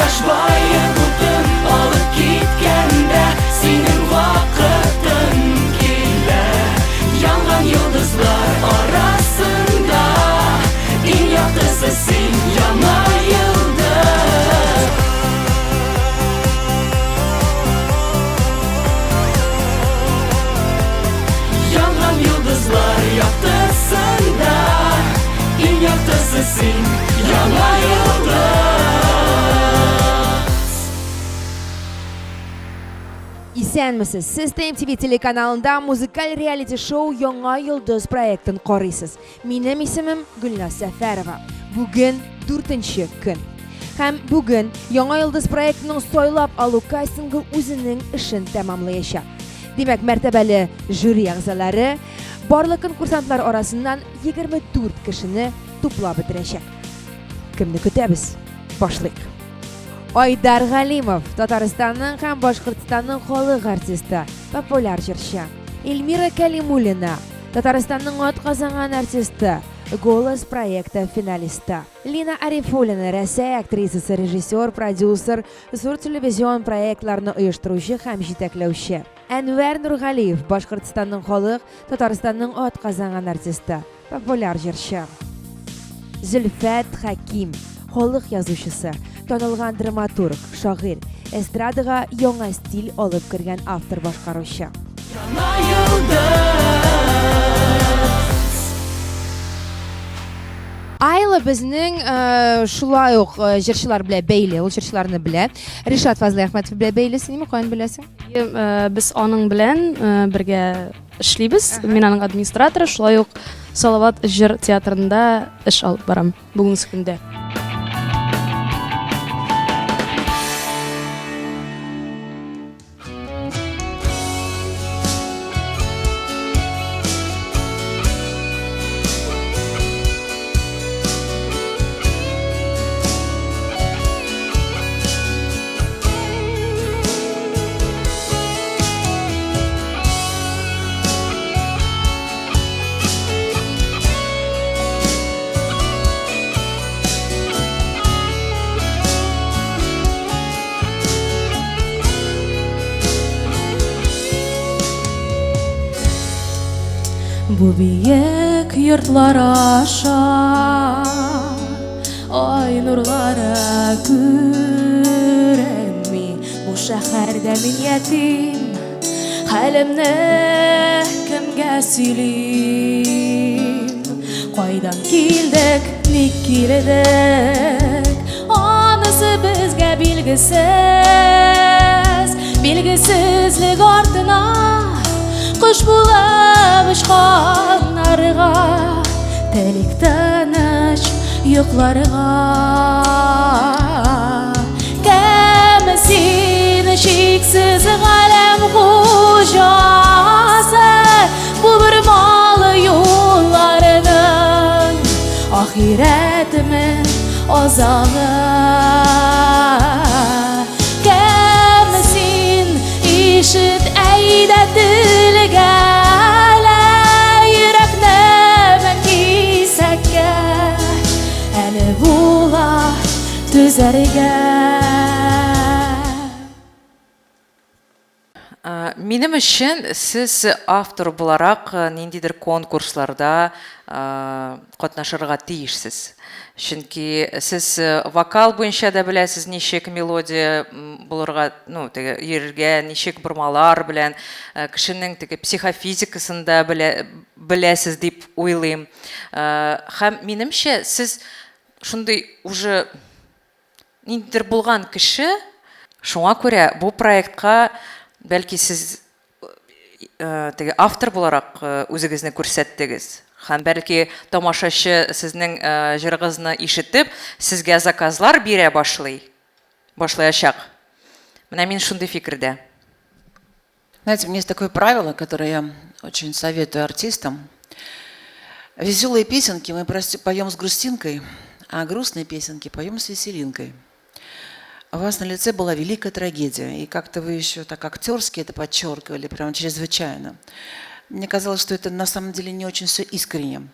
Кояш байы бүтін алып кеткенде сенің вақытың келді. Yangan yıldızlar arasında en yaktысы sen yana yıldız. Yangan yıldızlar yaktısında en yaktысы sen yana yıldız. Исәнмесез, сіз ТМТV телеканалында музыкаль реалити-шоу «Яңа йолдыз» проектын карыйсыз. Минем исемем Гөлназ Сәфәрова. Бүген 4нче көн. Һәм бүген Яңа йолдыз проектының сайлап алу кастингы үзенең эшен тәмамлаячак. Димәк, мәртәбәле жюри әгъзалары барлык конкурсантлар арасыннан 24 кешене туплап бетерәчәк. Кемне көтәбез? Башлыйк. Айдар Галимов, Татарстанның һәм Башкортстанның халык артисты, популяр җырчы. Эльмира Кәлимуллина, Татарстанның атказанган артисты, Голос проекты финалисты. Лина Арифуллина, Рәсәй актрисасы, режиссер, продюсер, зур телевизион проектларны оештыручы һәм җитәкләүче. Әнвәр Нургалиев, Башкортстанның халык, Татарстанның атказанган артисты, популяр җырчы. Зөлфәт Хаким, халык язучысы, танылган драматург, шагыйрь, эстрадага яңа стиль алып кергән автор башкаручы. Яңа йыldыз. Айла безнең шулай ук җырчылар белән бәйле, ул җырчыларны белә. Ришат Фазлый Әхмәтов белән бәйлесеңме, каян беләсең? Без аның белән бергә эшлибез. Мин аның администраторы, шулай ук Салават җыр театрында эш алып барам бүгенге көндә. Бу биек йортлар аша ай нурлары күренми. Бу шәһәрдә мин ятим, хәлемне кемгә сөйлим? Кайдан килдек, ник килдек? Анысы безгә билгесез, билгесезлек артына Кыш булып очкан нарга, тәлик тыныч йокларга. Кем син чиксез галәм хуҗасы, бу бер малы юлларның ахиретме азагы. Кем син ишет әйдә tilgələ, yürəklə mən kisəkə, əli bula düzərgə. Минем өчен сез автор буларак ниндидер конкурсларда катнашырга тиешсез. Чөнки сез вокал буенча да беләсез, ничек мелодия булырга, йөрергә, ничек бормалар белән, кешенең психофизикасын да беләсез дип уйлыйм. Һәм минемчә сез шундый уже ниндидер булган кеше, шуңа күрә бу проектка бәлки сез автор буларак үзегезне күрсәттегез. Һәм бәлки тамашачы сезнең җырыгызны ишетеп, сезгә заказлар бирә башлаячак. Менә мин шундый фикердә. Знаете, у меня есть такое правило, которое я очень советую артистам. Веселые песенки мы поем с грустинкой, а грустные песенки поем с веселинкой. У вас на лице была великая трагедия, и как-то вы еще так актерски это подчеркивали, прям чрезвычайно. Мне казалось, что это на самом деле не очень все искренне.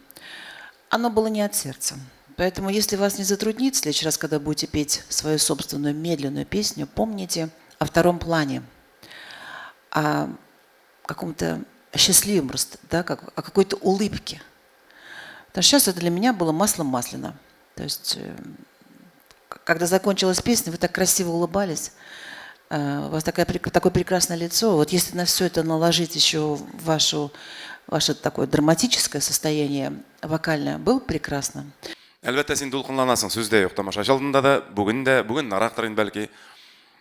Оно было не от сердца. Поэтому, если вас не затруднит, в следующий раз, когда будете петь свою собственную медленную песню, помните о втором плане, о каком-то счастливом, да, о какой-то улыбке. Потому что сейчас это для меня было маслом масляно. То есть, когда закончилась песня, вы так красиво улыбались, у вас такое прекрасное лицо. Вот если на все это наложить еще ваше такое драматическое состояние вокальное, было прекрасно. Әлбәттә син дулкынланасың, сүздә юк. Тамаша чалдында да, бүген нарактыр инде бәлки.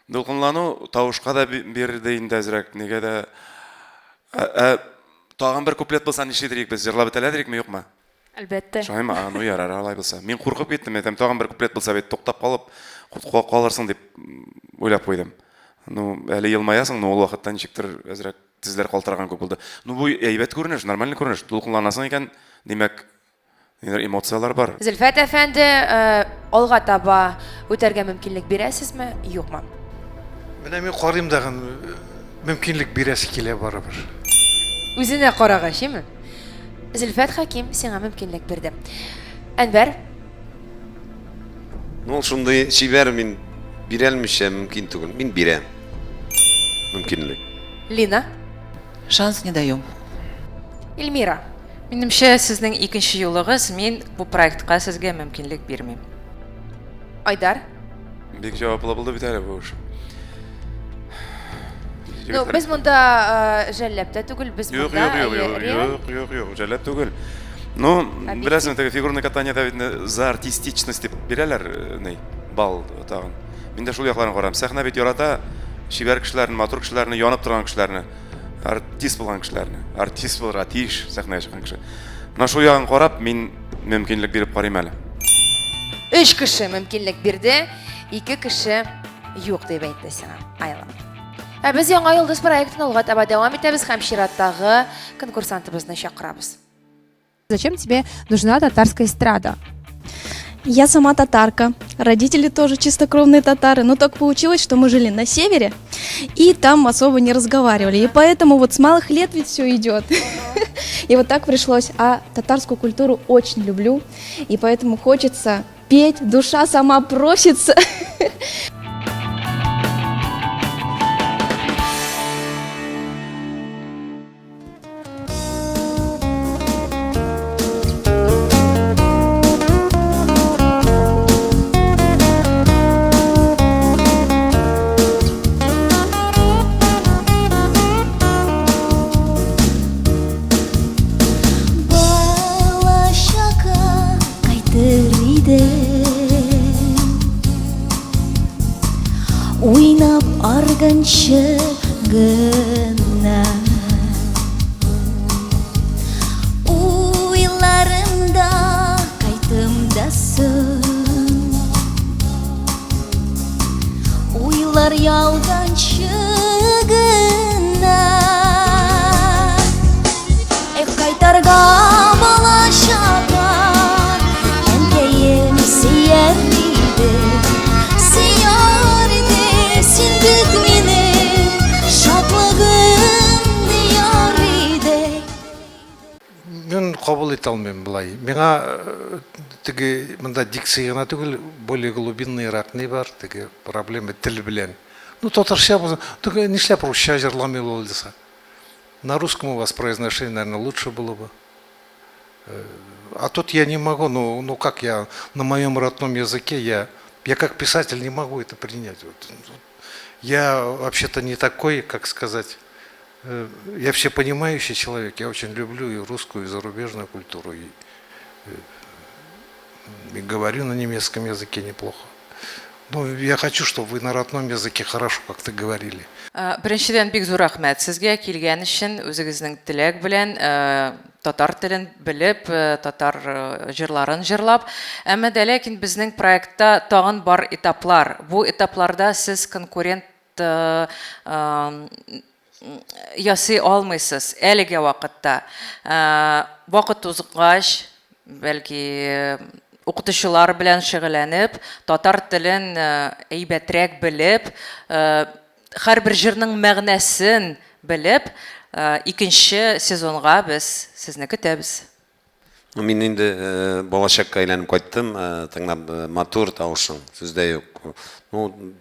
Дулкынлану тавышка да бирде инде әзрәк, нигә дә тагын бер куплет булса нишлидерик без, җырлап бетәләдерикме, юкмы? Әлбәттә. Шаймы, ну ярар, алай булса. Мин куркып киттем, әйтәм, тагын бер куплет булса бит туктап калып, калырсың дип уйлап куйдым. Ну, әле елмаясың, но ул вакытта ничектер әзрәк тезләр калтыраган күп булды. Ну, бу әйбәт күренеш, нормаль күренеш. Дулкынланасың икән, димәк, эмоциялар бар. Зөлфәт әфәнде, алга таба үтәргә мөмкинлек бирәсезме, юкмы? Менә мин карыйм дагы мөмкинлек бирәсе килә барыбер. Үзенә карагач, име? Зөлфәт Хаким сиңа мөмкинлек бирде. Әнвәр, Ну, шундай шибәр мин бирәлмичә мөмкин түгел. Мин бирәм. Мөмкинлек. Лина, Шанс не даем. Эльмира. Минемчә, сезнең икенче юлыгыз, мин бу проектка сезгә мөмкинлек бирмим. Айдар. Бик җаваплы булды бит әле бу эш. Ну, без монда жәлләптә түгел, без Юк, монда юк, җәлләп түгел. Ну, беләсең, теге фигурный катаниядә бит за артистичность дип бирәләр, ни, бал тагын. Мин дә шул якларын карам. Сәхнә бит ярата шибәр кешеләрне, матур кешеләрне, янып торган кешеләрне, артист булган кешеләрне. Артист булырга тиеш сәхнәгә чыккан кеше. Менә шул ягын карап, мин мөмкинлек биреп карыйм әле. 3 кеше мөмкинлек бирде, 2 кеше юк дип әйтте сиңа. Айла. Без яңа йолдыз проектын алга таба дәвам итәбез һәм чираттагы конкурсантыбызны чакырабыз. Зачем тебе нужна татарская эстрада? Я сама татарка, родители тоже чистокровные татары, но так получилось, что мы жили на севере, и там особо не разговаривали, и поэтому вот с малых лет ведь все идет. И вот так пришлось, а татарскую культуру очень люблю, и поэтому хочется петь, душа сама просится. Балашака кайтыр идем, уйнап арганчы гына. Уйларымда кайтымдасың, уйлар яуганчы гына. Кайтарга балашака әнкәем сөяр иде, сөяр иде, син бит минем шатлыгым дияр иде. Мен кабул итә алмыйм булай. Миңа теге монда дикция гына түгел, более глубинныйрак не бар, теге проблема тел белән. Ну, татарча булса, теге нишләп русча җырламый ул дисә. На русском у вас произношение, наверное, лучше было бы. А тут я не могу, ну как я на моем родном языке, я как писатель не могу это принять. Я вообще-то не такой, как сказать, я всепонимающий человек, я очень люблю и русскую, и зарубежную культуру, и говорю на немецком языке неплохо. Ну, я хочу, чтобы вы на родном языке хорошо как-то говорили. Беренчедән бик зур рәхмәт сезгә килгән өчен, үзегезнең теләк белән татар телен белеп, татар җырларын җырлап. Әмма дә ләкин безнең проектта тагын бар этаплар. Бу этапларда сез конкурент ясый алмыйсыз әлеге вакытта. Вакыт узгач, бәлки укытучылар белән шөгыльләнеп, татар телен әйбәтрәк белеп, һәрбер җырның мәгънәсен белеп, икенче сезонга без сезне көтәбез. Мин инде болашакка әйләнеп кайттым, тыңлап матур тавышың, сүздә юк. Ну,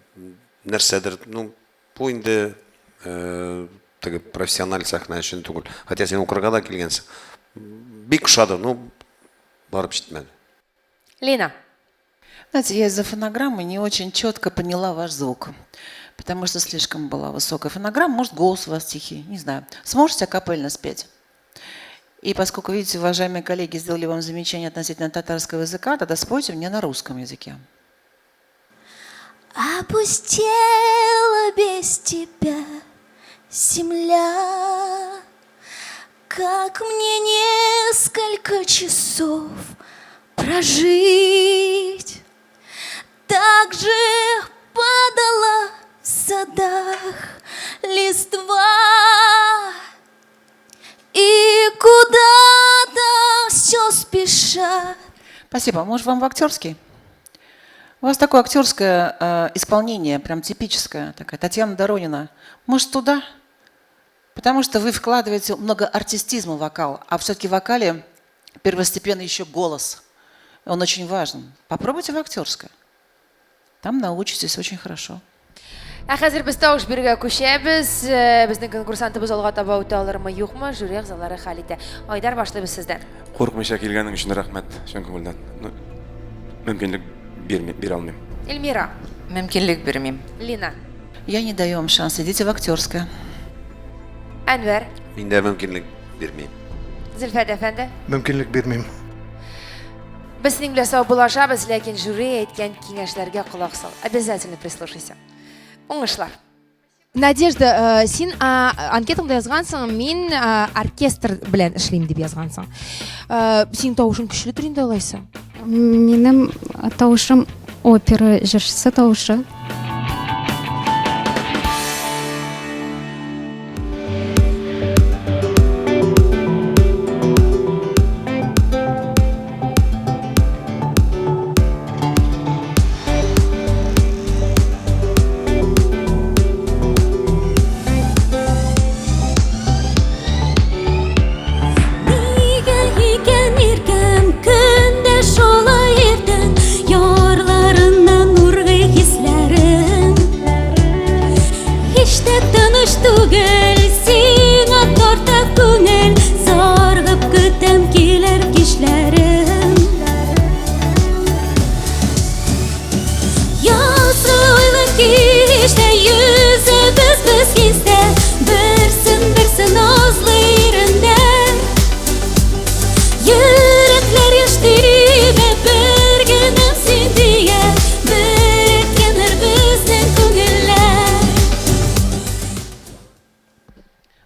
нәрсәдер, ну, бу инде теге профессиональ сәхнә өчен түгел. Хотя син укырга да килгәнсең. Бик ошады, ну, барып җитмәде. Лина. Знаете, я из-за фонограммы не очень четко поняла ваш звук, потому что слишком была высокая фонограмма, может, голос у вас тихий, не знаю. Сможете акапельно спеть? И поскольку, видите, уважаемые коллеги сделали вам замечание относительно татарского языка, тогда спойте мне на русском языке. Опустела без тебя земля, как мне несколько часов прожить. Так же падала в садах листва, и куда-то все спешат. Спасибо. Может, вам в актерский? У вас такое актерское исполнение, прям типическое, такая Татьяна Доронина. Может, туда? Потому что вы вкладываете много артистизма в вокал, а все-таки в вокале первостепенно еще голос. Он очень важен. Попробуйте в актерское. Там научитесь очень хорошо. Хәзер без тавыш бирергә күчәбез. Безнең конкурсантыбыз алга таба үтә алырмы, юкмы? Жюри әгъзалары хәл итә. Айдар, башлыйбыз сездән. Курыкмыйча килгәнең өчен рәхмәт, чын күңелдән. Ну, мөмкинлек бирә алмыйм. Эльмира. Мөмкинлек бирмим. Лина. Я не даю вам шанс. Идите в актерское. Әнвәр. Мин дә мөмкинлек бирмим. Зөлфәт әфәнде. Мөмкинлек бирмим. Без синең белән сау булашабыз, ләкин жюри әйткән киңәшләргә колак сал. Обязательно прислушайся. Уңышлар. Надежда, син анкетаңда язгансың, мин оркестр белән эшлим дип язгансың. Синең тавышың көчледер инде алайса. Минем тавышым опера җырчысы тавышы.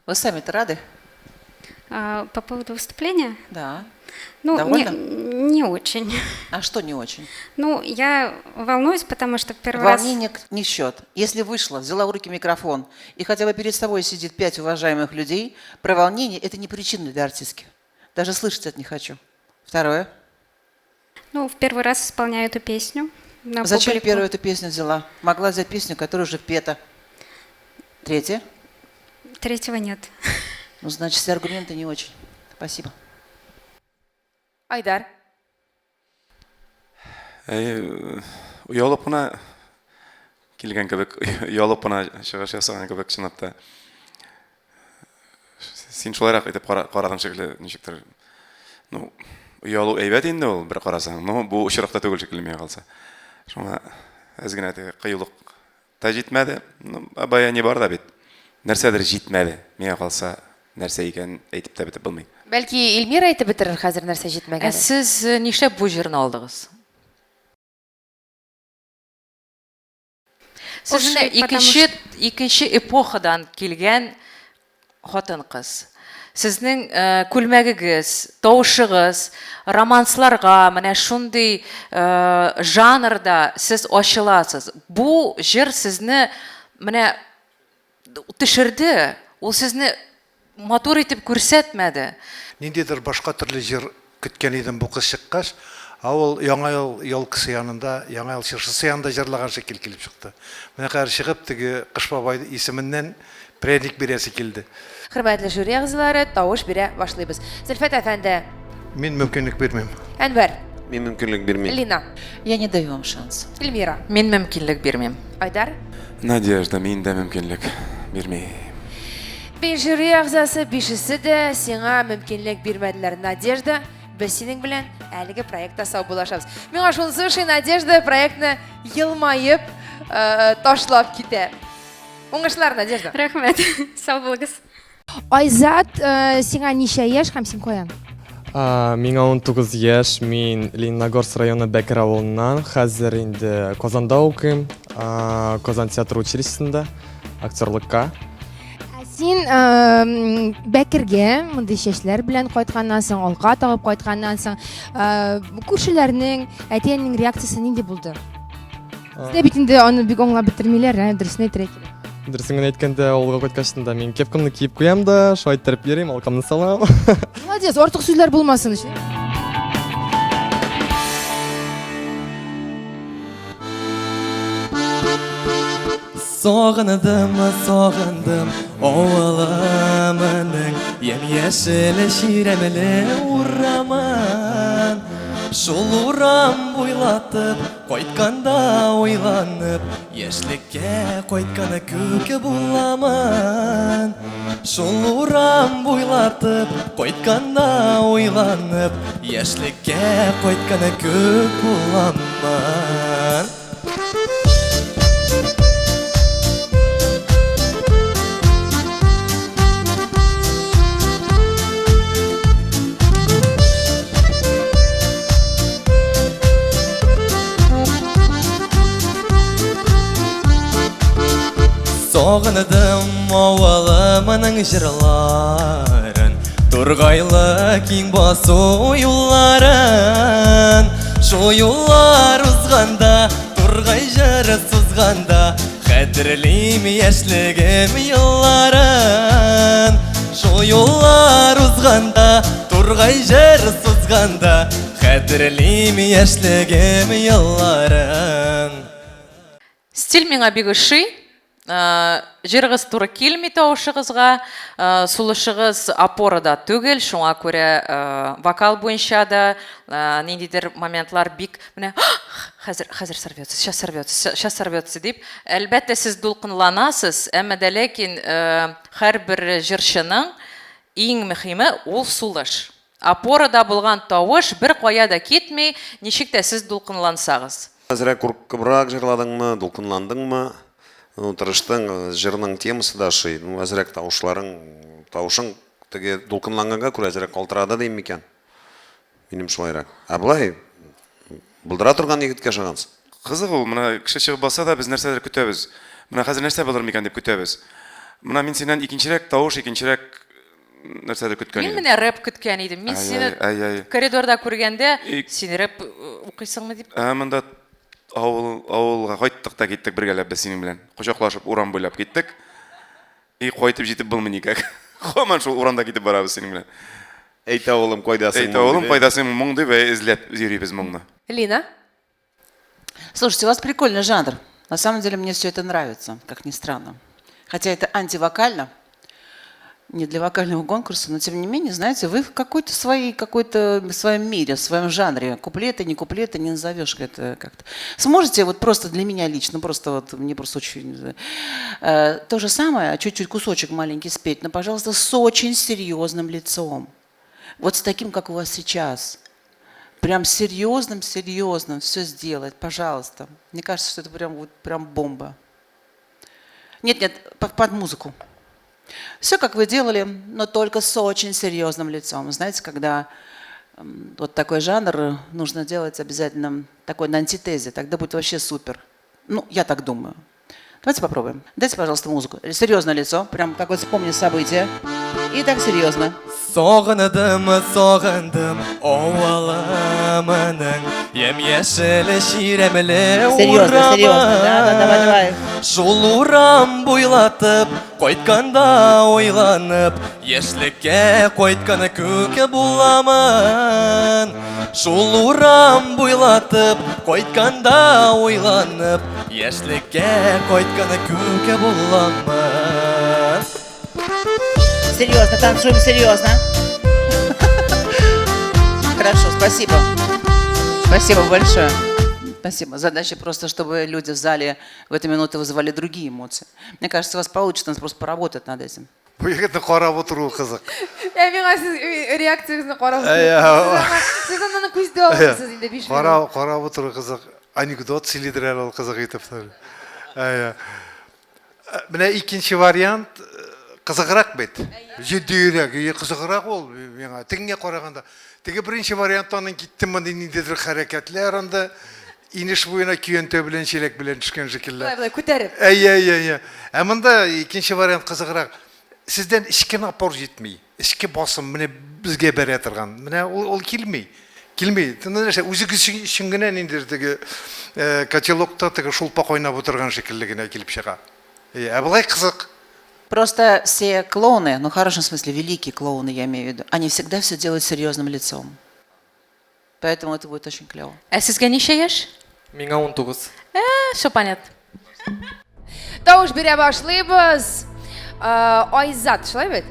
Вы сами-то рады? По поводу выступления? Да. Ну, Довольно? не очень. А что не очень? Ну, я волнуюсь, потому что первый раз... Волнение не в счет. Если вышла, взяла в руки микрофон, и хотя бы перед собой сидит 5 уважаемых людей, про волнение это не причина для артистки. Даже слышать это не хочу. Второе. Ну, в первый раз исполняю эту песню. На Зачем публику. первую эту песню взяла? Могла взять песню, которая уже пета. Третье. Третьего нет. Ну, значит, все аргументы не очень. Спасибо. Айдар. Уялып кына килгән кебек, уялып кына чыгыш ясаган кебек чынлапта. Син шулайрак итеп карадың шикелле, ничектер. Ну, уялу әйбәт инде ул, бер карасаң. Ну, бу очракта түгел шикелле миңа калса. Шуңа әз генә кыюлык та җитмәде. Ну, баяни бар да бит. Нәрсәдер җитмәде. Миңа калса, нәрсә икән әйтеп тә бетеп булмый. Бәлки Эльмира әйтеп бетерер хәзер нәрсә җитмәгән. Сез нишләп бу җырны алдыгыз? Сез икенче эпохадан килгән хатын-кыз. Сезнең күлмәгегез, тавышыгыз, романсларга, менә шундый жанрда сез ачыласыз. Бу җыр сезне менә төшерде. Ул сезне матур итеп күрсәтмәде. Ниндидер башка төрле җыр көткән идем бу кыз чыккач, ул яңа ел кысы янында, яңа ел чыршысы янында җырлаган шикел килеп чыкты. Менә кайр чыгып теге Кыш бабай исеменнән пряник бирәсе килде. Хөрмәтле жюри әгъзалары, тавыш бирә башлыйбыз. Зөлфәт әфәнде, Мен мүмкінлік бермеймін. Әнвәр, Мен мүмкінлік бермеймін. Лина, Я не даю вам шанс. Эльмира, Мен мөмкинлек бирмим. Айдар. Надежда, мен дә мөмкинлек бирмейм. Бен жюри ағзасы бишісі де сеңа мүмкінлік бермәділер. Надежда, біз сенің білән әлігі проектта сау болашабыз. Мен ашуынсы үшін Надежда проектны йылмайып ташлап ките. Оңғышлар, Надежда. Рахмет. Сау болыңыз. Айзат, сеңа неше еш һәм сен қоян? Миңа 19 яш, мин Лениногорск районы Бәкір ауылынан, хәзер инде Казанда укыйм, Казан театр училищесында, актерлыкка. Сен Бәкірге мындай шешлер белән кайтканнан соң, алга тагып кайтканнан соң, күршеләрнең, әтиәнең реакциясы нинди булды? Сездә бит инде аны бик аңлап бетермиләр, дөресен әйтергә кирәк. Дөресен әйткәндә, авылга кайткачтында мин кепкамны киеп куям да, шулай иттереп йөрим, алкамны салам. Молодец, артык сүзләр булмасын өчен. Сағындым, ауылымның ем-ешіл ширемлі урамын. Шул урам буйлатып, қойтканда ойланып, ешлікке қойтканы көкі буламын. Шул урам буйлатып, қойтканда ойланып, ешлікке қойтканы көк буламын. Сағындым ауылымның жырларын, Тургайлы киң басу юлларын. Шу юллар узганда, тургай жыры сузганда, Хәтерлим яшьлегем елларын. Шу юллар узганда, тургай жыры сузганда, Хәтерлим яшьлегем елларын. Стиль миңа бик ошый. Жыргыз туры килми тавышыгызга, сулышыгыз опорада түгел, шуңа күрә вокал буенча да ниндидер моментлар бик менә хәзер сорвется, сейчас сорвется дип. Әлбәттә сез дулкынланасыз, әмма дә ләкин һәрбер җырчының иң мөһиме ул сулыш. Опорада булган тавыш бер кая да китми, ничек тә сез дулкынлансагыз. Әзрәк куркыбрак җырладыңмы, дулкынландыңмы? Тырыштың, жырның темасы да шый. Әзрәк тавышың теге дулкынланганга күрә әзрәк калтырады дейм микән? Минем шулайрак. Былай булдыра торган егеткә ошагансыз. Кызык ул, менә кеше чыгып баса да без нәрсәдер көтәбез. Менә хәзер нәрсә булыр микән дип көтәбез. Менә мин синнән икенчерәк тавыш, икенчерәк нәрсәдер көткән Мин идем. менә рэп көткән идем. Мин сине коридорда күргәндә, син рэп укыйсыңмы дип. Монда авылга кайттык та киттек бергәләп без синең белән. Кочаклашып урам буйлап киттек. Кайтып җитеп булмый никак. Һаман шул урамда китеп барабыз синең белән. Әйт авылым кайдасын. Әйт авылым кайдасын моңды вә эзләп йөрибез моңны. Лина. Слушайте, у вас прикольный жанр. На самом деле мне все это нравится, как ни странно. Хотя это антивокально, не для вокального конкурса, но тем не менее, знаете, вы в какой-то своем мире, в своем жанре. Куплеты, не назовешь это как-то. Сможете вот просто для меня лично, просто вот мне просто очень... то же самое, чуть-чуть кусочек маленький спеть, но, пожалуйста, с очень серьезным лицом. Вот с таким, как у вас сейчас. Прям серьезным все сделать, пожалуйста. Мне кажется, что это прям бомба. Нет, под музыку. Все, как вы делали, но только с очень серьезным лицом. Знаете, когда вот такой жанр нужно делать обязательно такой на антитезе, тогда будет вообще супер. Ну, я так думаю. Давайте попробуем. Дайте, пожалуйста, музыку. Серьезное лицо, прям как вот вспомню события. И так серьезно. Сағындым, ауылымның ем-ешіл ширемлі Серьезно, давай. Шул урам буйлатып, қойтканда ойланып, ешлікке қойтканы көке буламын. Шул урам буйлатып, қойтканда ойланып, ешлікке қойтканы көке буламын. Серьезно, танцуем серьезно. Хорошо, спасибо. Спасибо большое. Спасибо. Задача просто, чтобы люди в зале в эту минуту вызывали другие эмоции. Мне кажется, у вас получится, надо просто поработать над этим. Бұл егетті қарап отыру қызық. Мен сіз реакцияңызды қарап сіз ананы көзде алыпсыз енді беш Қарап отыру қызық. Анекдот сөйледірер ол қызық етіп. Міне екінші вариант қызығырақ бет. Жедірек, қызығырақ ол. Тігіне қарағанда. Теге бірінші варианттан кеттім мұнда недедір харекетлер анда. İniş boyuna kүйенте білен, шелек білен түшкен шекілі. Бұлай көтеріп. Мұнда екінші вариант қызығырақ. Сізден ішке напор жетмей. Ішке басым міне бізге бере тұрған. Міне ол келмей. Келмей. Өзігі үшінгінен ендердегі котелокта шулпақ ойнап отырған шекілігіне келіп шыға. Бұлай қызық. Просто все клоуны, ну в хорошем смысле великие клоуны, я имею в виду, они всегда все делают серьезным лицом. Поэтому это будет очень клево. Ә сезгә ничә яшь? Миңа 19. Все понятно. Тауыш бере башлайбыз. Айзат, шулай бит?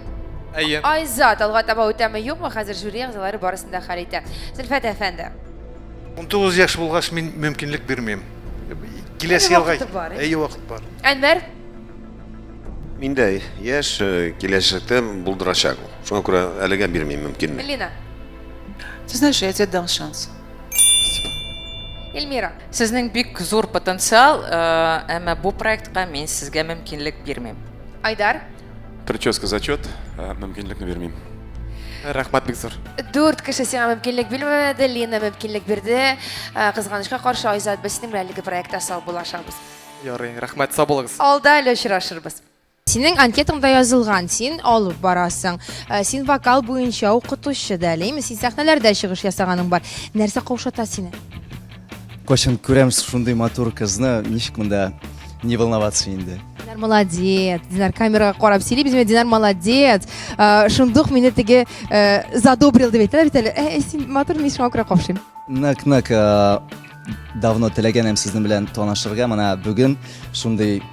Әйе. Айзат, алға таба өтәме юкмы? Хәзер жюри ағзалары барысында хәл итә. Зөлфәт әфәнде. 19 яш болғаш мен мүмкінлік бермеймін. Келесі елға. Вақыт бар. Әнвәр? Миндә яшь киләчәктә булдырачак. Шуңа күрә әлегә бирмим мөмкин. Мелина? Ты знаешь, я тебе дам шанс. Эльмира? Сезнең бик зур потенциал, әмма бу проектка мен сезгә мөмкинлек бирмим. Айдар? Прическа зачет, мөмкинлекне бермим. Рәхмәт бик зур. 4 кеше сиңа мөмкинлек бирмәде, Лина мөмкинлек бирде. Кызганычка каршы Айзат, без синең белән әлеге проектта сау булашабыз. Ярый, рәхмәт, сау булыгыз. Алда әле очрашырбыз. Синең анкетаңда язылган, син алып барасың. Син вокал буенча укытучы дәлеме? Син сәхнәләрдә чыгыш ясаганың бар. Нәрсә каушата сине? Кашан күрәм шундый матур кызны, ничек монда не волноваться инде. Динар молодец. Динар камерага карап сөйли, безгә Динар молодец. Шундук мине теге задобрил дип әйтәләр бит әле. Син матур мин шуңа күрә каушыйм. Нак давно теләгәнем сезнең белән танышырга, менә бүген шундый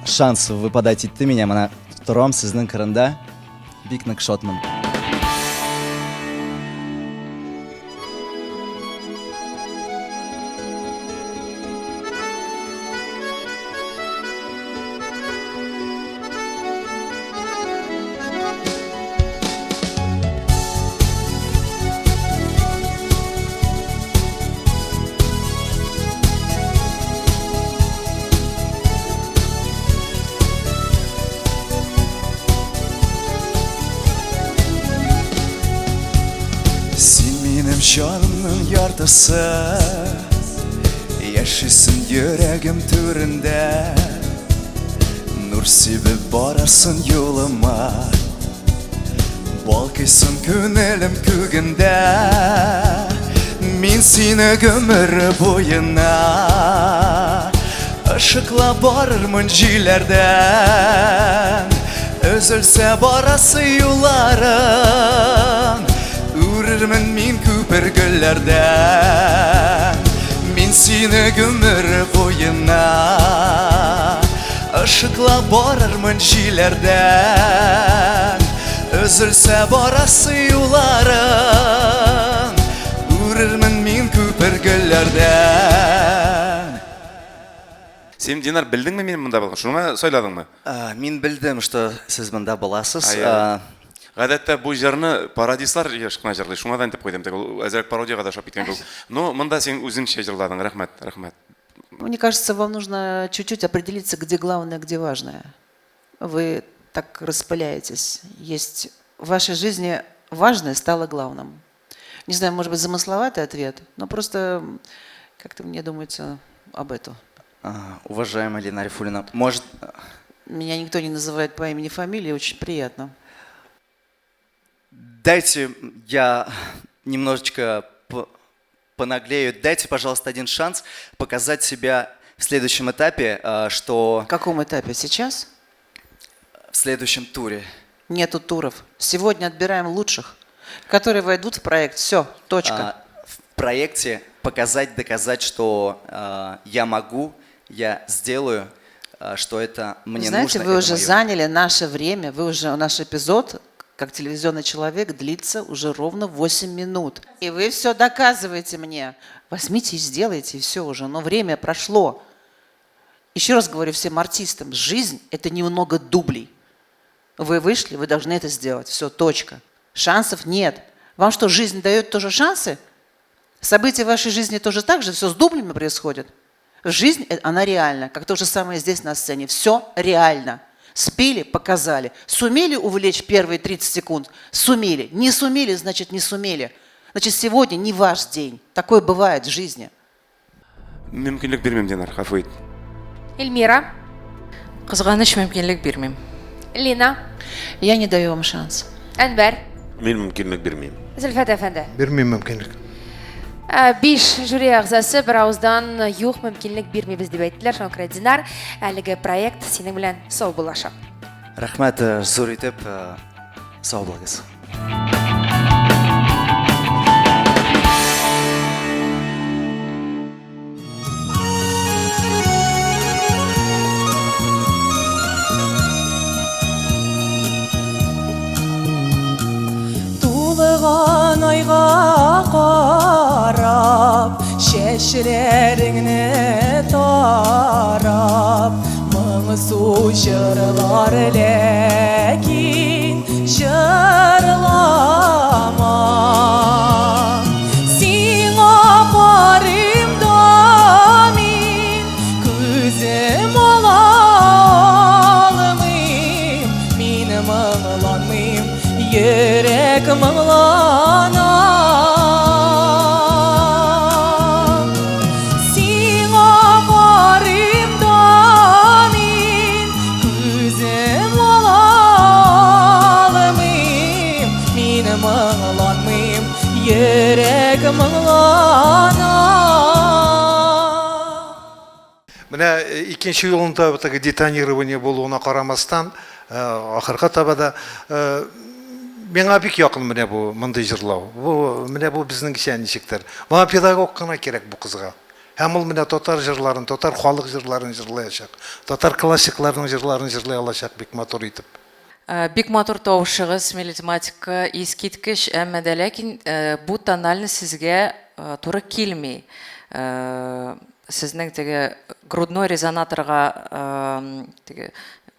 шанс выпадать итте меня, менә торам сезнең кырында, бик нык шатмын. Canımın yardısı Yaşasın yüreğim türünde Nur sebep bararsın yoluma Balkıysın könelim kөгünde Min seni gömür boyuna Işıkla barırmın jilerden Özülse barası yolların Ururmen min köpürgüllerden Min seni gömür boyuna Işıkla barırmın jilerden Özülse barası yolların Ururmen min köpürgüllerden Сен, Динар, білдің ме мен мұнда болған? Шуңа сөйладың ма? Мен білдім, что сіз мұнда боласыз. Ғадатта бұл жерні парадислар ешқына жырлай. Шуңадан деп қойдым. Әзірек пародияға да шап кеткен бұл. Но мұнда сен өзіңше жырладың. Рахмет, рахмет. Мне кажется, вам нужно чуть-чуть определиться, где главное, где важное. Вы так распыляетесь. Есть в вашей жизни важное стало главным. Не знаю, может быть, замысловатый ответ, но просто как-то мне думается об этом. Уважаемая Лина Арифуллина, может... Меня никто не называет по имени и фамилии, очень приятно. Дайте я немножечко понаглею. Дайте, пожалуйста, один шанс показать себя в следующем этапе, что... В каком этапе? Сейчас? В следующем туре. Нету туров. Сегодня отбираем лучших, которые войдут в проект. Все, точка. В проекте показать, доказать, что я могу, я сделаю, что это мне Знаете, нужно. вы уже заняли наше время, вы уже наш эпизод, как телевизионный человек, длится уже ровно 8 минут. И вы все доказываете мне. Возьмите и сделайте, и все уже. Но время прошло. Еще раз говорю всем артистам, жизнь – это немного дублей. Вы вышли, вы должны это сделать. Все, точка. Шансов нет. Вам что, жизнь дает тоже шансы? События в вашей жизни тоже так же, все с дублями происходит. Жизнь, она реальна, как то же самое здесь на сцене. Все реально. Спели, показали. Сумели увлечь первые 30 секунд? Сумели. Не сумели, значит, не сумели. Значит, сегодня не ваш день. Такое бывает в жизни. Мүмкінлік бермем, Динар, ғафу ет. Эльмира, Қызғаныш мүмкінлік бермеймін. Лина, Я не даю вам шанс. Әнвәр, Мен мүмкінлік бермеймін. Зөлфәт әфәнде. бермеймін мүмкіндік. 5 жюри ағзасы бір ауыздан юқ мөмкинлек бирмейбез дип әйттеләр. Шуңа күрә Динар, әлеге проект синең белән сау булачак. Рәхмәт, зур итеп, сау булыгыз. Тулыган айга карап, чәчләреңне тарап, моңсу җырлар ләкин җырлама. Сиңа карыйм да мин, күзем ала алмыйм, мин моңланмыйм, йөрәк моңлана. Сиңа карыйм да мин, күзем ала алмыйм, мин моңланмыйм, йөрәк моңлана. Менә икенче юлында бу детонирование болуына карамастан, ахырга табада миңа бик якын менә бу мондай җырлау. Менә бу безнең ничектер. Моңа педагог кына кирәк бу кызга. Һәм ул менә татар җырларын, татар халык җырларын җырлаячак. Татар классикларның җырларын җырлый алачак бик матур итеп. Бик матур тавышыгыз, мелодиматика искиткеч, әмма дә ләкин бу тональность сезгә туры килми. Сезнең теге грудной резонаторга теге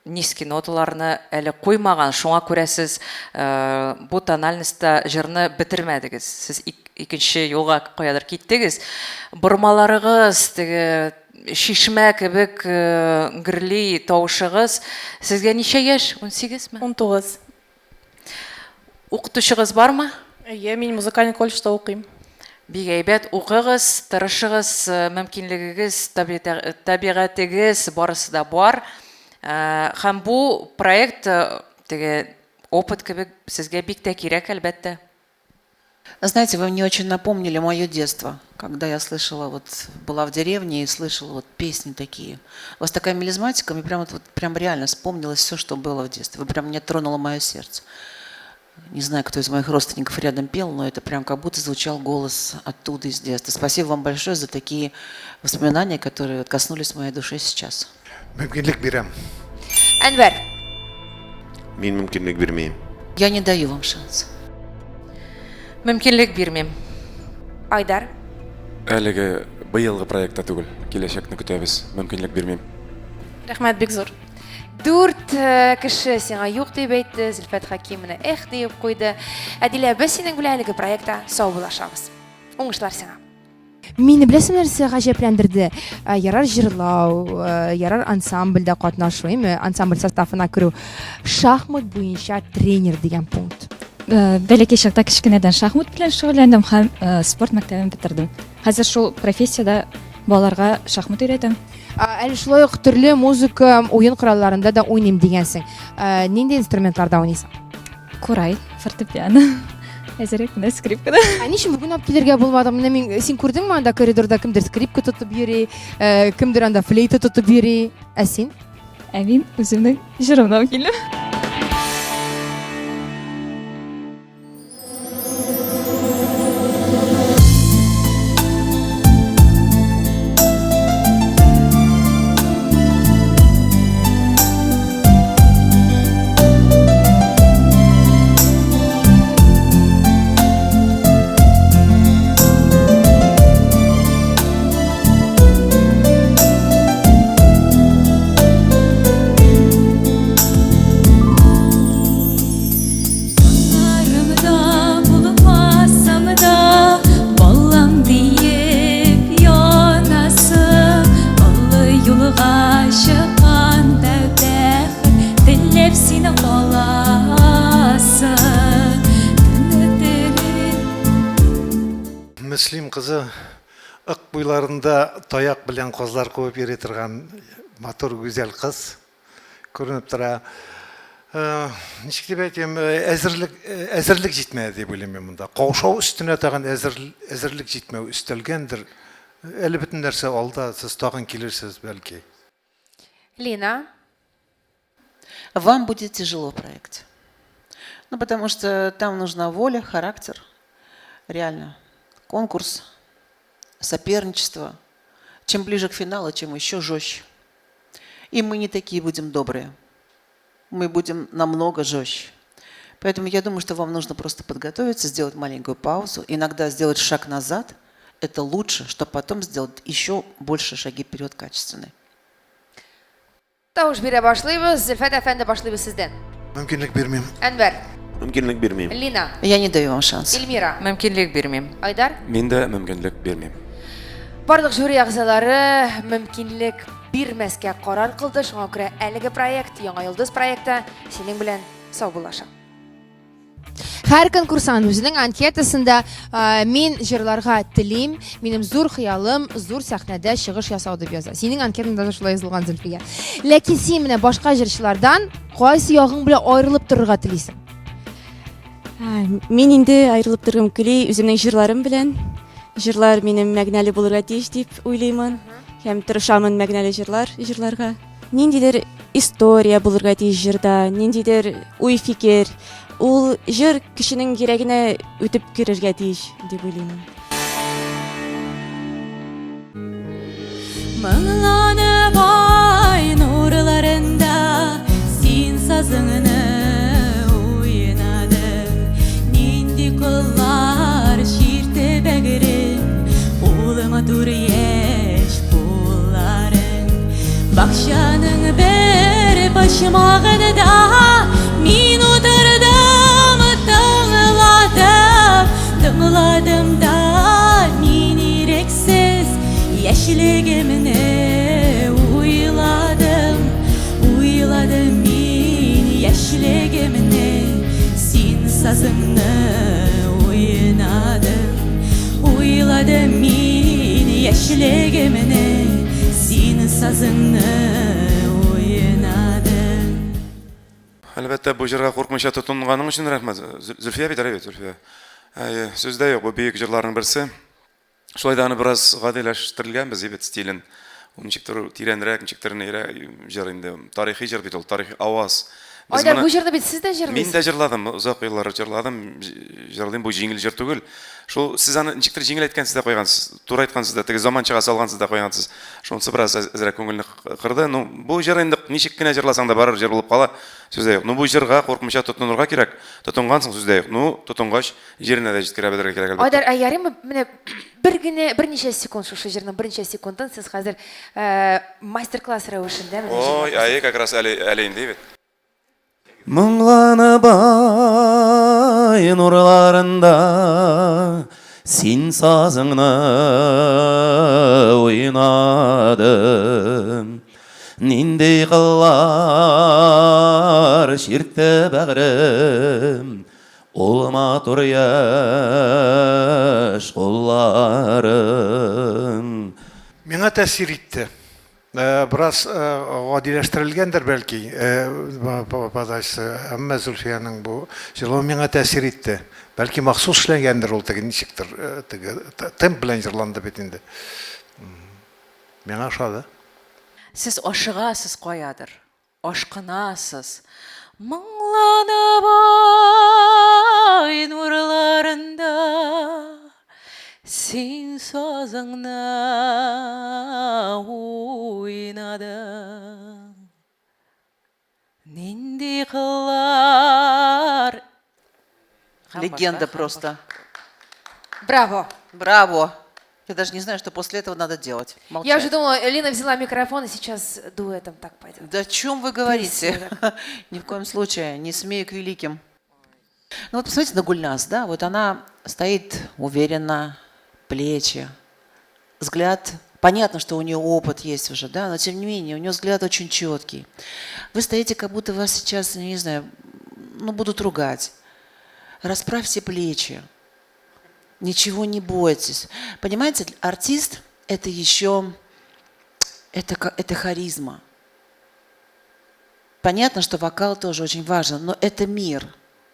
низкий ноталарны әле куймаган, шуңа күрә сез бу тональностьта җырны бетермәдегез. Сез икенче юлга каядыр киттегез. Бормаларыгыз, теге шишмә кебек гырли тавышыгыз. Сезгә ничә яшь? 18 ме? 19. Укытучыгыз бармы? Әйе, мин музыкаль колледжда укыйм. Бик әйбәт, укыгыз, тырышыгыз, мөмкинлегегез, табигатегез барысы да бар. Һәм бу проект теге опыт кебек сезгә бик тә кирәк әлбәттә. Знаете, вы мне очень напомнили мое детство, когда я слышала, вот была в деревне и слышала вот песни такие. У вас такая мелизматика, мне прям реально вспомнилось все, что было в детстве. Вы прям мне тронуло мое сердце. Не знаю, кто из моих родственников рядом пел, но это прям как будто звучал голос оттуда из детства. Спасибо вам большое за такие воспоминания, которые коснулись моей души сейчас. Мөмкинлек бирәм. Әнвәр, Мен мүмкінлік бермеймін. Я не даю вам шанс. Мөмкинлек бирмим. Айдар, Әлеге быелгы проектта түгел, киләчәкне көтәбез. Мөмкинлек бермейм. Рәхмәт, бик зур. 4 кеше сиңа юк дип әйтте, Зөлфәт Хәкимовна эх дип куйды. Әдилә, без синең белән әлеге проектта сау булашабыз. Уңышлар сиңа. Мине беләсең нәрсә гаҗәпләндерде? Ярар җырлау, ярар ансамбльдә катнашу, әйме? Ансамбль составына керү. Шахмат буенча тренер дигән пункт. Бәләкәй чакта кечкенәдән шахмат белән шөгыльләндем һәм спорт мәктәбен бетердем. Хәзер шул профессиядә балаларга шахмат өйрәтәм. Әле шулай ук төрле музыка уен коралларында да уйныйм дигәнсең. Нинди инструментларда уйныйсың? Курай, фортепиано. Әзерәк менә скрипкада. Ничек бүген алып килергә булмады? Менә мин син күрдеңме анда коридорда кемдер скрипка тотып йөри, кемдер анда флейта тотып йөри. Ә син? Ә мин үземнең җырымнан килдем. кызы ык буйларында таяк белән козлар куып йөри торган матур гүзәл кыз күренеп тора. Ничек дип әйтим, әзерлек җитмәде дип уйлыйм мин монда. Каушау өстенә тагын әзерлек җитмәү өстәлгәндер. Әле бөтен нәрсә алда, сез тагын килерсез бәлки. Лина, Вам будет тяжело в проекте. Ну, потому что там нужна воля, характер. Реально. Конкурс, соперничество. Чем ближе к финалу, тем еще жестче. И мы не такие будем добрые. Мы будем намного жестче. Поэтому я думаю, что вам нужно просто подготовиться, сделать маленькую паузу, иногда сделать шаг назад. Это лучше, чтобы потом сделать еще больше шаги вперед качественные. тавыш бирә башлыйбыз. Зөлфәт әфәнде башлыйбыз сездән. Мөмкинлек бирмим. Әнвәр, Мөмкинлек бирмим. Лина, Я не даю вам шанс. Эльмира, Мөмкинлек бирмим. Айдар. Мин дә мөмкинлек бирмим. Барлык жюри әгъзалары мөмкинлек бирмәскә карар кылды. Шуңа күрә әлеге проект, Яңа Йолдыз проекты синең белән сау булачак. Һәр конкурсант үзенең анкетасында мин җырларга телим, минем зур хыялым зур сәхнәдә чыгыш ясау дип яза. Синең анкетаңда да шулай язылган, Зөлфия. Ләкин син менә башка җырчылардан кайсы ягың белән аерылып торырга телисең? Мин инде аерылып торгым кили үземнең җырларым белән. Җырлар минем мәгънәле булырга тиеш дип уйлыймын. Һәм тырышамын мәгънәле җырларга. Ниндидер история булырга тиеш җырда, ниндидер уй фикер. Ул җыр кешенең йөрәгенә үтеп керергә тиеш дип уйлыймын. Моңланып ай нурларында син сазыңны уйнадың. Нинди куллар ширте бәгерен, улы матур яшь кулларың. Бакчаның бер башмагында мин утырдым, тыңладым да мин ирексез яшьлегемне уйладым мин яшьлегемне син сазыңны уйладым мин яшьлегемне син сазыңны уйнадым. Әлбәттә, бу җырга куркмыйча тотынганың өчен рәхмәт. Зөлфия бит, әлбәттә, Зөлфия. Сүздә юк, бу бөек җырларның берсе. Шулай да аны бераз гадиләштерелгәнбез бит стилен. Ул ничектер тирәнрәк, ничектер җыр инде. Тарихи җыр бит ул, тарихи аваз. Айдар, бу җырны бит сез дә Мин җырлыйсыз. дә җырладым, озак еллар җырладым. Җырлыйм, бу җиңел җыр түгел. Шул сез аны ничектер җиңел әйткәнсез дә куйгансыз, тура әйткәнсез дә, теге заманчага салгансыз да куйгансыз. Шунысы бераз әзрәк күңелне кырды. Ну, бу җыр инде ничек кенә җырласаң да барыр җыр булып кала. Сүздә юк. Ну, бу җырга куркмыйча тотынырга кирәк. Тотынгансың, сүздә юк. Ну, тотынгач җиренә дә җиткерә белергә кирәк. Айдар, ярыймы менә берничә секунд шушы җырның берничә секундын сез хәзер мастер-класс рәвешендә менә. Ой, ай, как раз әле инде бит. Моңланып ай нурларында син сазыңны уйнадың. Нинди кыллар ширтте бәгърем, ул матур яшь кулларың. Миңа тәэсир итте. Біраз гадиләштерелгәндер бәлки подачасы, әмма Зөлфияның бу җырлауы миңа тәэсир итте. Бәлки махсус эшләгәндер ул теге ничектер, теге темп белән җырланды бит инде. Миңа ошады. Сез ашыгасыз каядыр, ашкынасыз. Моңланып ай нурларында син сазыңны уйнадың. Нинди кыллар. Легенда просто. Браво. Браво. Я даже не знаю, что после этого надо делать. Молчать. Я уже думала, Лина взяла микрофон и сейчас дуэтом так пойдет. Да о чем вы говорите? Ни в коем случае. Не смею к великим. Ну вот посмотрите на Гульназ, да? Вот она стоит уверенно, плечи, взгляд. Понятно, что у нее опыт есть уже, да, но тем не менее у нее взгляд очень четкий. Вы стоите, как будто вас сейчас, не знаю, будут ругать. Расправьте плечи. Ничего не бойтесь. Понимаете, артист – это еще… Это харизма. Понятно, что вокал тоже очень важен, но это мир,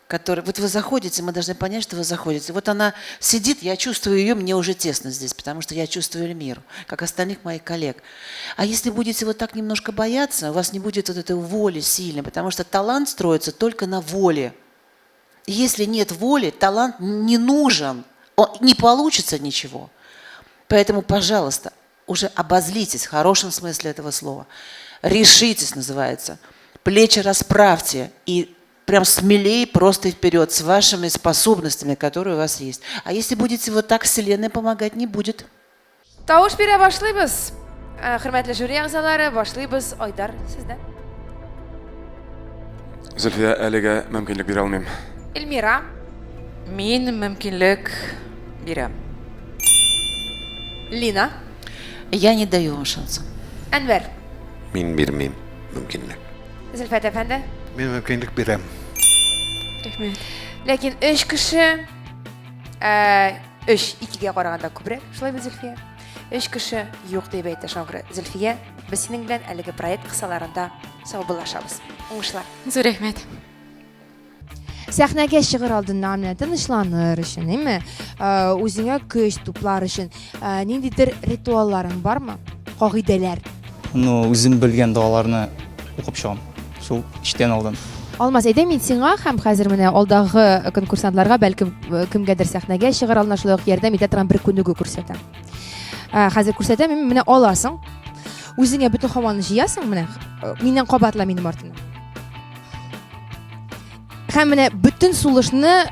который… Вот вы заходите, мы должны понять, что вы заходите. Вот она сидит, я чувствую ее, мне уже тесно здесь, потому что я чувствую мир, как остальных моих коллег. А если будете вот так немножко бояться, у вас не будет вот этой воли сильной, потому что талант строится только на воле. И если нет воли, талант не нужен, не получится ничего. Поэтому, пожалуйста, уже обозлитесь в хорошем смысле этого слова. Решитесь, называется. Плечи расправьте и прям смелее просто вперед с вашими способностями, которые у вас есть. А если будете вот так, Вселенная помогать не будет. Тавыш бере башлыйбыз. Хөрмәтле жюри әгъзалары, башлыйбыз. Айдар, сездән. Зөлфия, әлегә мөмкинлек бирә алмыйм. Эльмира. Мин мөмкинлек бирәм. Лина. Я не даю вам шанса. Әнвәр. Мин бирмим мөмкинлек. Зөлфәт әфәнде. Мен мөмкинлек бирәм. Рәхмәт. Ләкин 3 кеше 3 2-гә караганда күбрәк, шулай бит Зөлфия. 3 кеше юк дип әйтә Шаңгыры. Зөлфия, без синең белән әлеге проект кысаларында саубуллашабыз. Уңышлар. Зур рәхмәт. Сәхнәгә чыгыр алдыннан тынычланыр өчен, әйме? Үзеңә көч туплар өчен ниндидер ритуалларың бармы? Кагыйдәләр. Ну, үзем белгән дуаларны укып чыгам. Шул иштән алдан. Алмаз, әйдә мин сиңа һәм хәзер менә алдагы конкурсантларга бәлкем кемгәдер сәхнәгә чыгыр алдыннан шулай ук ярдәм итә торган бер күнегү күрсәтәм. Хәзер күрсәтәм, менә аласың. Үзеңә бөтен һаваны җыясың менә. Миннән кабатла минем артымнан. Һәм менә бөтен сулышны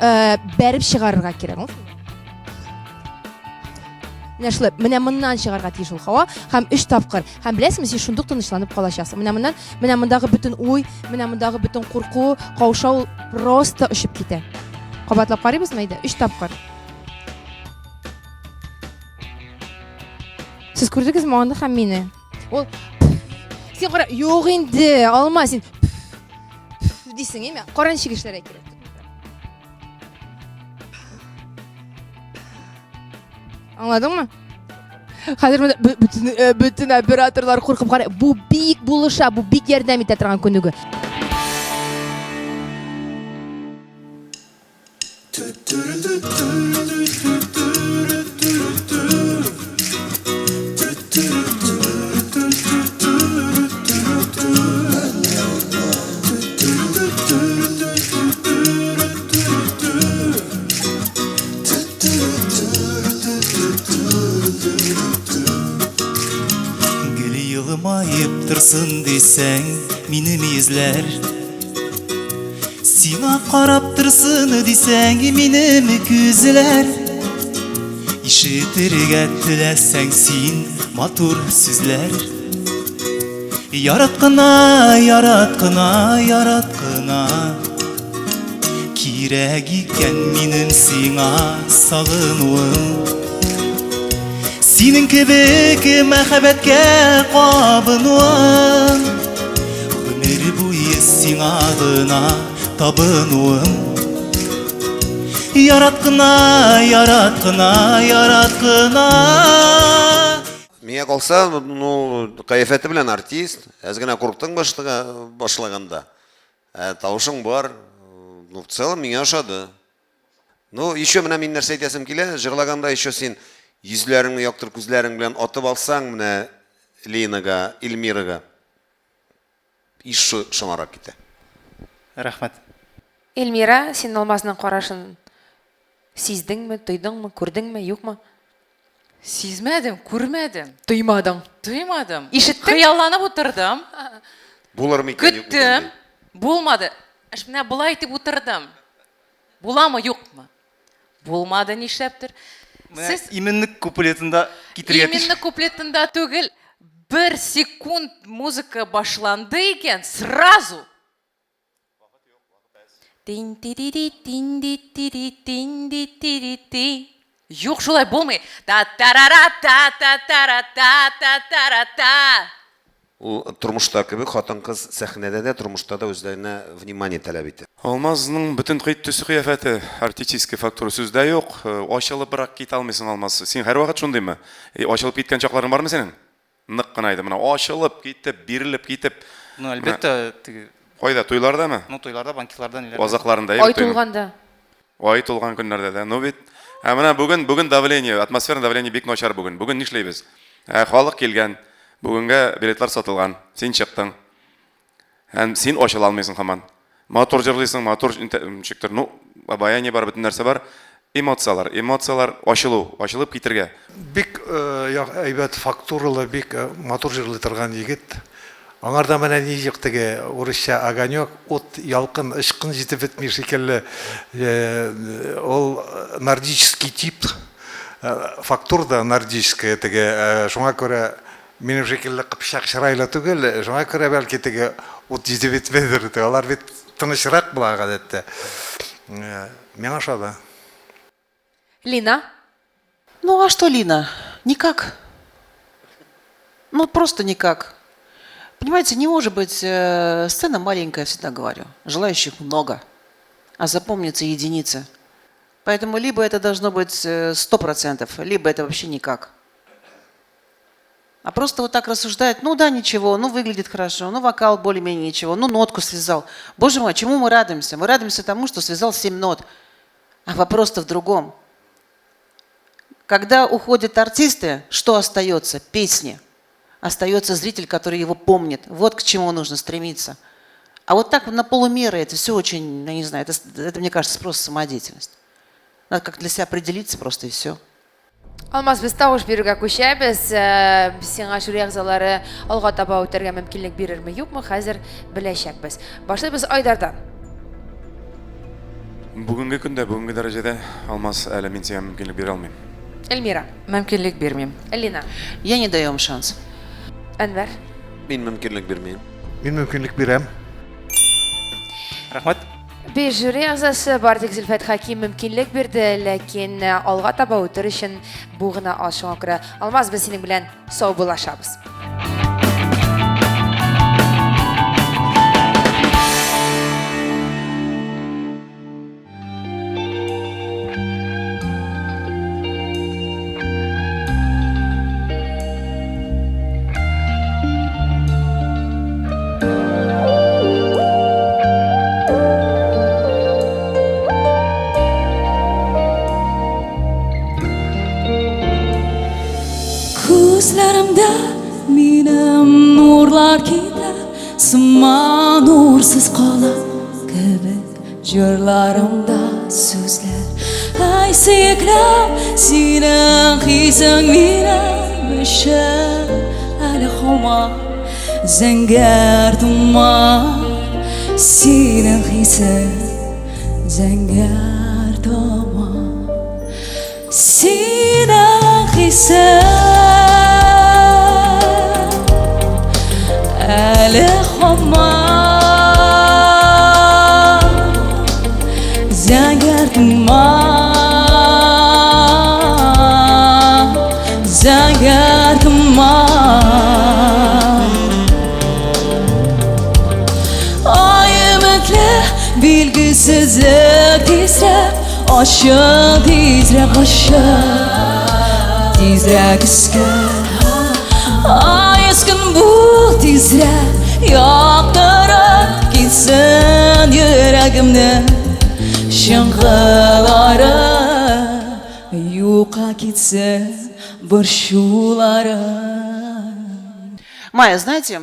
бәреп чыгарырга кирәк. Менә менә моннан чыгарга тиеш ул һава һәм 3 тапкыр. Һәм беләсезме, син шундук тынычланып калачаксың. Менә мондагы бөтен уй, менә мондагы бөтен курку, каушау просто очып китә. Кабатлап карыйбызмы әйдә? 3 тапкыр. Сез күрдегезме аны һәм мине? Ул син кара, юк инде, алма син. Дисең, әйме? Кара ничек эшләргә кирәк. Аңладыңмы? Хәзер бөтен операторлар куркып карый. Бу бик булыша, бу бик ярдәм итә торган күнегү. Yılmayıp tırsın desəng minим izlər Sina qarab tırsın desəng minим күзләр İşitirgə тіләсәң син матур сүзләр Яраткына, яраткына, яраткына Кирәк икән минем сиңа сагынуым Синең кебек мәхәббәткә кабынуым Гомер буе сиңа гына табынуым Яраткына, яраткына, яраткына Миңа калса, ну, кайфәте белән артист, әз генә курыктың башлаганда. Тавышың бар, ну, в целом миңа ошады. Ну, еще менә мин нәрсә әйтәсем килә, җырлаганда еще син Йөзләреңне яктыр күзләрең белән атып алсаң менә Линага, Эльмирага иш шомарак китә. Рәхмәт. Эльмира, син Алмазның карашын сиздеңме, тойдыңмы, күрдеңме, юкмы? Сизмәдем, күрмәдем. Тоймадың. Тоймадым. Ишеттең? Хыялланып утырдым. Булырмы икән? Көттем. Булмады. Эш менә булай итеп утырдым. Буламы, юкмы? Булмады, нишләптер? Сез именлек куплетында китергә тиеш. Именлек куплетында түгел, 1 секунд музыка башланды икән, сразу. Тин-тири-тин-ди-тири-тин-ди-тири-ти. Юк, шулай булмый. Та-тарара-та-та-тара-та-та-тара-та. Ул тормышта кебек хатын-кыз сәхнәдә дә, тормышта да үзләренә внимание таләп итә. Алмазның бөтен төсе кыяфәте артистический фактор сүздә юк. Ачылып бирак китә алмыйсың Алмаз. Син һәрвакыт шундыймы? Ачылып киткән чакларың бармы синең? Нык кына иде. Менә ачылып китеп, бирелеп китеп. Ну, әлбәттә, теге Кайда туйлардамы? Ну, туйларда, банкетларда ниләр. Азакларында Ай тулганда. Ай тулган көннәрдә дә. Ну бит. Менә бүген давление, атмосферный давление бик начар бүген. Бүген нишләйбез? Халык килгән. Бүгенгә билетлар сатылган. Син чыктың. Һәм син ачыла алмыйсың һаман. Мотор җырлыйсың, мотор чиктер. Ну, баяние бар, бөтен нәрсә бар. Эмоциялар ачылып китергә. Бик әйбәт фактуралы, бик мотор җырлый торган егет. Аңарда менә ничек теге урысча огонек, от ялкын, ышкын җитеп бетми шикелле. Ул нордический тип. Фактура да нордическая теге. Шуңа күрә минем шикелле кыпчак чырайлы түгел. Шуңа күрә бәлки теге от җитеп бетмәдер. Алар бит тынычрак була гадәттә. Миңа ошады. Лина? Ну а что, Лина? Никак. Ну просто никак. Понимаете, не может быть сцена маленькая, я всегда говорю. Желающих много, а запомнится единицы. Поэтому либо это должно быть 100%, либо это вообще никак. А просто вот так рассуждать, ну да, ничего, ну выглядит хорошо, ну вокал более-менее ничего, ну нотку связал. Боже мой, чему мы радуемся? Мы радуемся тому, что связал 7 нот. А вопрос-то в другом. Когда уходят артисты, что остается? Песни. Остается зритель, который его помнит. Вот к чему нужно стремиться. А вот так на полумеры это все очень, я не знаю, это мне кажется, просто самодеятельность. Надо как для себя определиться просто и все. Алмаз, без тавыш бирергә күчәбез. Сиңа шул ягзалары алга таба үтәргә мөмкинлек бирерме, юкмы? Хәзер беләчәкбез. Башлыйбыз Айдардан. Бүгенге көндә, бүгенге дәрәҗәдә Алмаз әле мин сиңа мөмкинлек бирә алмыйм. Эльмира. Мөмкинлек бирмим. Лина. Я не даю им шанс. Әнвәр. Мин мөмкинлек бирмим. Мин мөмкинлек бирәм. Рәхмәт. Bir jüri әгъзасы Бардик Зөлфәт Хаким мөмкинлек бирде, ләкин алга таба үтер өчен бу гына аз. Шуңа күрә Алмаз, без синең белән сау булашабыз. Gözlerimde benim nurlar gider, Sima nursuz kalan kebek jırlarımda sözler. Ay seklem senin hisen benim Müşer el xoma Zengar duman Senin hisen Zengar duman Senin hisen الخما زنگرد ما زنگرد ما ayımıklı bilgisizlik tizrek aşağı tizrek aşağı tizrek isker Ayıskın bu tizrek yaktırıp gitsin yüreğimde Şıngıları yuka gitsin burşuları Майя, знаете,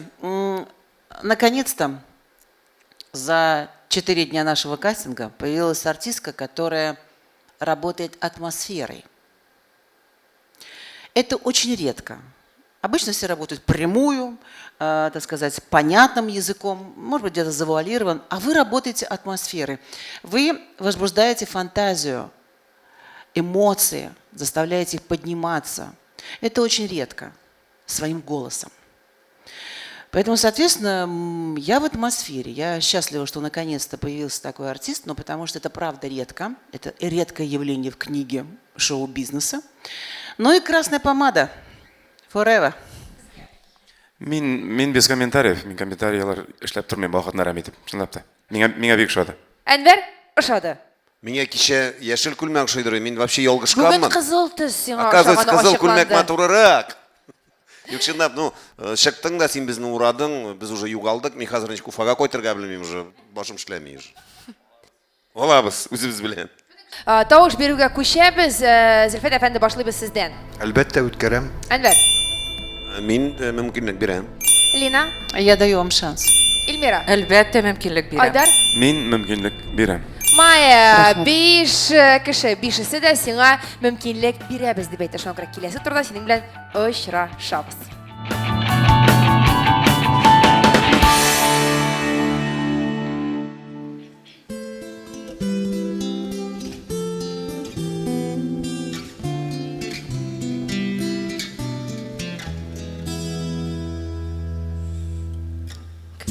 наконец-то за 4 дня нашего кастинга появилась артистка, которая работает атмосферой. Это очень редко. Обычно все работают прямую, так сказать, понятным языком, может быть, где-то завуалирован, а вы работаете атмосферой. Вы возбуждаете фантазию, эмоции, заставляете их подниматься. Это очень редко, своим голосом. Поэтому, соответственно, я в атмосфере. Я счастлива, что наконец-то появился такой артист, но потому что это правда редко. Это редкое явление в книге шоу-бизнеса. Ну и красная помада. Forever. Мен без комментариев, мен комментариялар эшләп тормыйм вакытына рәхмәт итеп. Чынлап та. Миңа бик ошады. Әнвәр ошады. Миңа кичә яшел күлмәк шойдырый, мин вообще Бүген ялгышканмын. кызыл төс сиңа Оказывается, ошаганы кызыл күлмәк ачыкланды. матурырак. Юк, чынлап, чыктың да син безне урадың, без уже югалдык, мин хәзер ничек Уфага кайтырга белмим уже, башым эшләми уже. Алабыз, үзебез белән. Тавыш бирүгә күчәбез. Зөлфәт әфәнде башлыйбыз сездән. Әлбәттә үткәрәм. Әнвәр, Мин мөмкинлек бирәм. Лина, Я даю вам шанс. Илмира, Әлбәттә мөмкинлек бирәм. Айдар. Мин мөмкинлек бирәм. Мая, 5 кеше, 5-се дә сиңа мөмкинлек бирәбез дип әйтә. Шуңа күрә киләсе турда синең белән очрашабыз.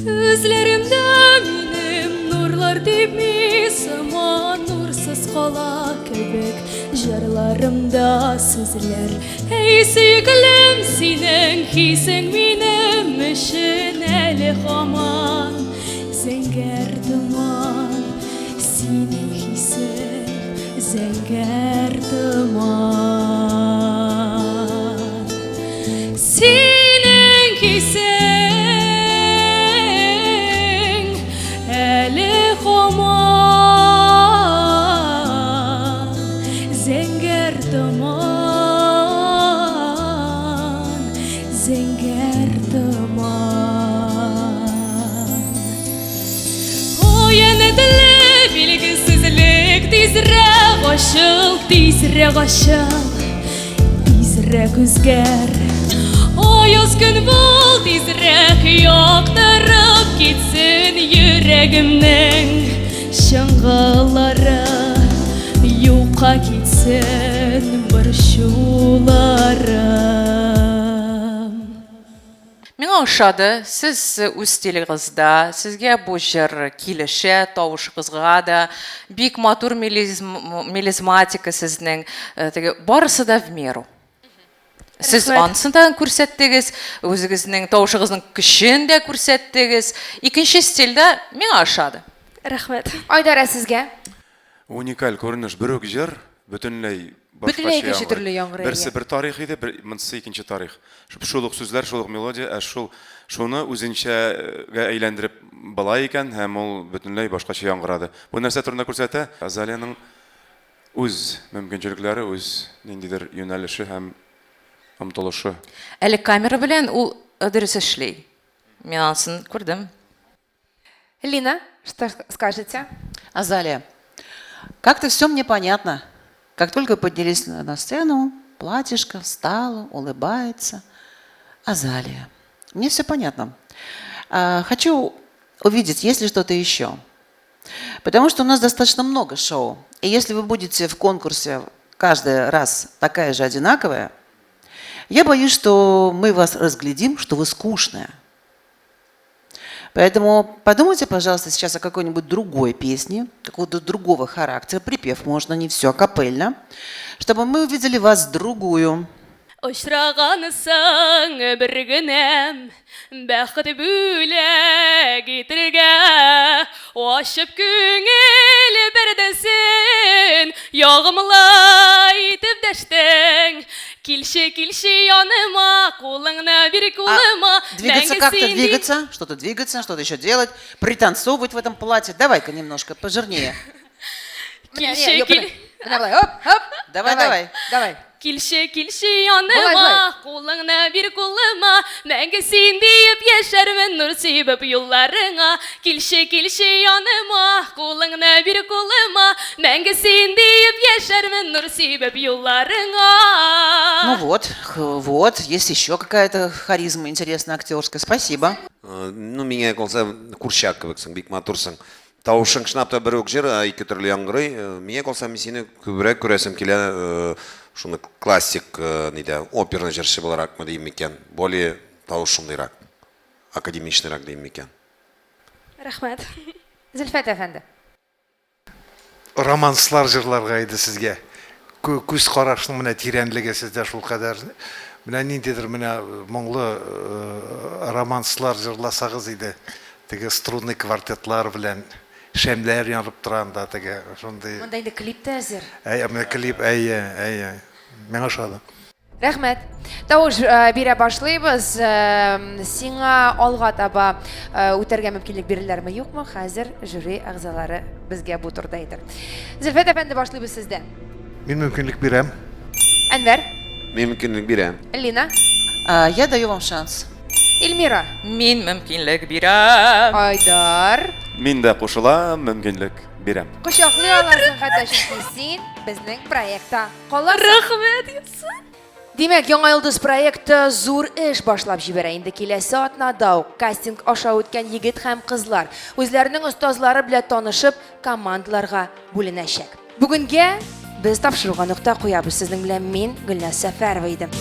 Gözlerimde benim nurlar dibi Sama nursuz kala köpek Jarlarımda sözler Hey sevgilim senin hisin benim için eli haman Zenger duman senin hisin Zenger duman Senin hisin Eli koman Zenger duman Zenger duman O yeni dili bilgisizlik Tizrek aşık, tizrek aşık Tizrek üzger O yaz gün bul tizrek Yaktırıp gitsin yüreğimden Şangıları Yuka gitsin barşularım Миңа ошады, сез үз стилегездә, сезгә бу җыр килешә, тавышыгызга да, бик матур мелизматика сезнең, теге барысы да в меру. Сез ансын да күрсәттегез, үзегезнең тавышыгызның көчен дә күрсәттегез. Икенче стильдә миңа ошады. Рәхмәт. Айдар, сезгә? Уникаль күренеш бер үк җыр, бөтенләй Бөтенләй икенче төрле яңгырый. Берсе бер тарих иде, монысы икенче тарих. Шул ук сүзләр, шул ук мелодия, шуны үзенчәгә әйләндереп былай икән, һәм ул бөтенләй башкача яңгырады. Бу нәрсә турында күрсәтә Азалияның үз мөмкинчелекләре, үз ниндидер юнәлеше һәм омтылышы. Әле камера белән ул дөрес эшли. Мин анысын күрдем. Лина, что скажете? Азалия, как-то все мне понятно. Как только поднялись на сцену, платьишко встала, улыбается. Азалия. Мне все понятно. Хочу увидеть, есть ли что-то еще. Потому что у нас достаточно много шоу. И если вы будете в конкурсе каждый раз такая же одинаковая, я боюсь, что мы вас разглядим, что вы скучная. Поэтому подумайте, пожалуйста, сейчас о какой-нибудь другой песне, какого-то другого характера, припев можно, не все, капельно, чтобы мы увидели вас другую. Очрағанысың бір күнем, бәқыт бөлек етірге, ашып көңіл бірдесін, яғымлай етіп дәштің. Килши, килши яныма, қолыңна бір қолыма. Двигаться как-то, двигаться, что-то еще делать, пританцовывать в этом платье. Давай-ка немножко пожирнее. Килши, килши. Давай. Килши, килши яныма, қолыңна бір қолыма, мәңгі сен дейіп ешәрмін нұр себіп юлларыңа. Килши, килши яныма, қолыңна бір қолыма, мәңгі сен дейіп ешәрмін нұр себіп юлларыңа. Ну вот, есть еще какая-то харизма интересная актерская. Спасибо. Ну, миңа калса Курчак кебексең, бик матурсың. Тавышың шнапта бер үк җыр, ике төрле яңгырый. Миңа калса мин сине күбрәк күрәсем килә, шуны классик, ниде, оперный җырчы буларакмы дим микән, более тавышындырак, академичныйрак дим микән. Рәхмәт. Зөлфәт әфәнде. Романслар җырларга иде сезгә. Күз карашның менә тирәнлеге сездә шул кадәр Менә ниндидер менә моңлы романслар җырласагыз иде. Теге струнный квартетлар белән шәмләр янып торганда теге шундый. Монда инде клип тә әзер. Менә клип, әйе. Миңа ошады. Рәхмәт. Тавыш бирә башлыйбыз. Сиңа алга таба үтәргә мөмкинлек биреләрме, юкмы? Хәзер жюри әгъзалары безгә бу турдайдыр. Зөлфәт әфәнде, башлыйбыз сездән. Мин мөмкинлек бирәм. Әнвәр, Мен мөмкинлек бирәм. Лина, Я даю вам шанс. Эльмира, Мин мөмкинлек бирәм. Айдар. Мин дә кушылам, мөмкинлек бирәм. Кочаклый аласың хәтта чөнки син безнең проектта каласың. Рәхмәт, Ясын. Димәк, Яңа Йолдыз проекты зур эш башлап җибәрә. Инде киләсе атнада ук кастинг аша үткән егет һәм кызлар үзләренең остазлары белән танышып, командаларга бүленәчәк. Бүгенгә без тапшыруга нокта куябыз. Сезнең белән мин, Гөлназ Сәфәрова идем.